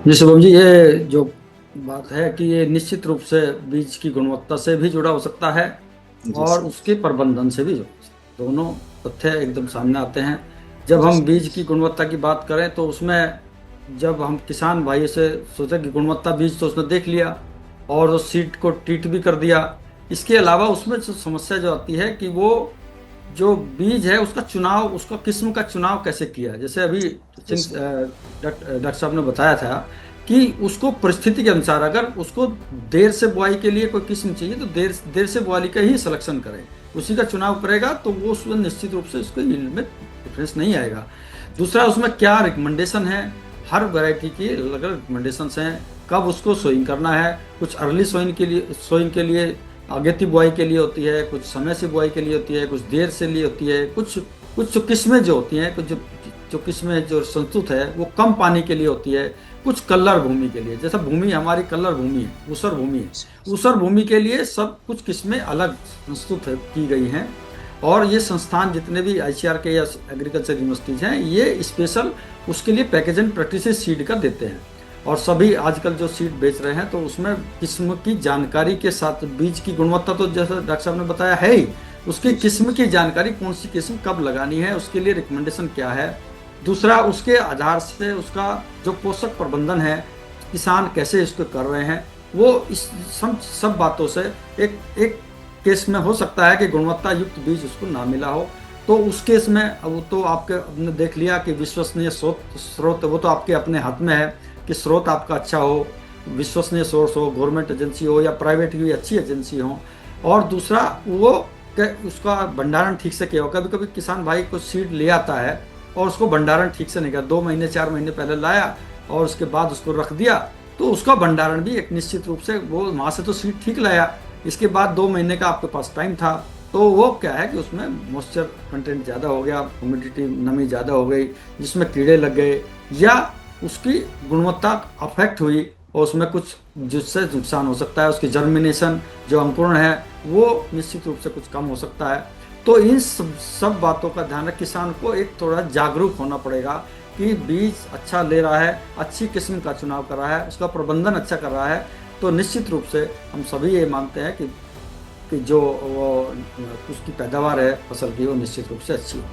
जी शुभम जी, ये जो बात है कि ये निश्चित रूप से बीज की गुणवत्ता से भी जुड़ा हो सकता है जी और सर। उसके प्रबंधन से भी जुड़ा हो सकता है। दोनों तथ्य एकदम सामने आते हैं। जब जी हम सर। बीज की गुणवत्ता की बात करें तो उसमें जब हम किसान भाई से सोचे कि गुणवत्ता बीज तो उसने देख लिया और उस सीड को ट्रीट भी कर दिया। इसके अलावा उसमें जो समस्या जो आती है कि वो जो बीज है उसका चुनाव, उसका किस्म का चुनाव कैसे किया। जैसे अभी जी सिंह सर। डॉक्टर साहब ने बताया था कि उसको परिस्थिति के अनुसार अगर उसको देर से बुआई के लिए कोई किस्म चाहिए तो देर देर से बुआई का ही सिलेक्शन करें, उसी का चुनाव करेगा तो वो उसमें निश्चित रूप से उसको यील्ड में डिफरेंस नहीं आएगा। दूसरा, उसमें क्या रिकमेंडेशन है, हर वैरायटी की अलग अलग रिकमेंडेशन हैं। कब उसको सोइंग करना है, कुछ अर्ली सोइंग के लिए अगेती बुआई के लिए होती है, कुछ समय से बुआई के लिए होती है, कुछ देर से लिए होती है, कुछ कुछ जो किस्में जो होती हैं, कुछ जो जो किस्में जो संस्तुत है वो कम पानी के लिए होती है, कुछ कल्लर भूमि के लिए। जैसा भूमि हमारी कल्लर भूमि है, ऊसर भूमि है, ऊसर भूमि के लिए सब कुछ किस्में अलग संस्तुत की गई हैं। और ये संस्थान जितने भी आईसीआर के या एग्रीकल्चर यूनिवर्सिटीज हैं ये स्पेशल उसके लिए पैकेज एंड प्रैक्टिसेस सीड का देते हैं। और सभी आजकल जो सीड बेच रहे हैं तो उसमें किस्म की जानकारी के साथ बीज की गुणवत्ता तो जैसा डॉक्टर साहब ने बताया है ही, उसकी जी जी। किस्म की जानकारी, कौन सी किस्म कब लगानी है, उसके लिए रिकमेंडेशन क्या है। दूसरा, उसके आधार से उसका जो पोषक प्रबंधन है, किसान कैसे इसको कर रहे हैं, वो इस सब बातों से एक एक केस में हो सकता है कि गुणवत्ता युक्त बीज उसको ना मिला हो। तो उस केस में अब तो आपके आपने देख लिया कि विश्वसनीय स्रोत स्रोत वो तो आपके अपने हाथ में है कि स्रोत आपका अच्छा हो, विश्वसनीय सोर्स हो, गवर्नमेंट एजेंसी हो या प्राइवेट की अच्छी एजेंसी हो। और दूसरा वो उसका भंडारण ठीक से किया हो। कभी कभी किसान भाई कुछ सीड ले आता है और उसको भंडारण ठीक से नहीं किया, 2 महीने 4 महीने पहले लाया और उसके बाद उसको रख दिया, तो उसका भंडारण भी एक निश्चित रूप से, वो वहां से तो सीड ठीक लाया, इसके बाद 2 महीने का आपके पास टाइम था, तो वो क्या है कि उसमें मॉइस्चर कंटेंट ज़्यादा हो गया, ह्यूमिडिटी नमी ज़्यादा हो गई, जिसमें कीड़े लग गए या उसकी गुणवत्ता अफेक्ट हुई और उसमें कुछ जिससे नुकसान हो सकता है, उसकी जर्मिनेशन जो अंकुरण है वो निश्चित रूप से कुछ कम हो सकता है। तो इन सब बातों का ध्यान रख किसान को एक थोड़ा जागरूक होना पड़ेगा कि बीज अच्छा ले रहा है, अच्छी किस्म का चुनाव कर रहा है, उसका प्रबंधन अच्छा कर रहा है, तो निश्चित रूप से हम सभी ये मानते हैं कि जो वो उसकी पैदावार है फसल की वो निश्चित रूप से अच्छी हो।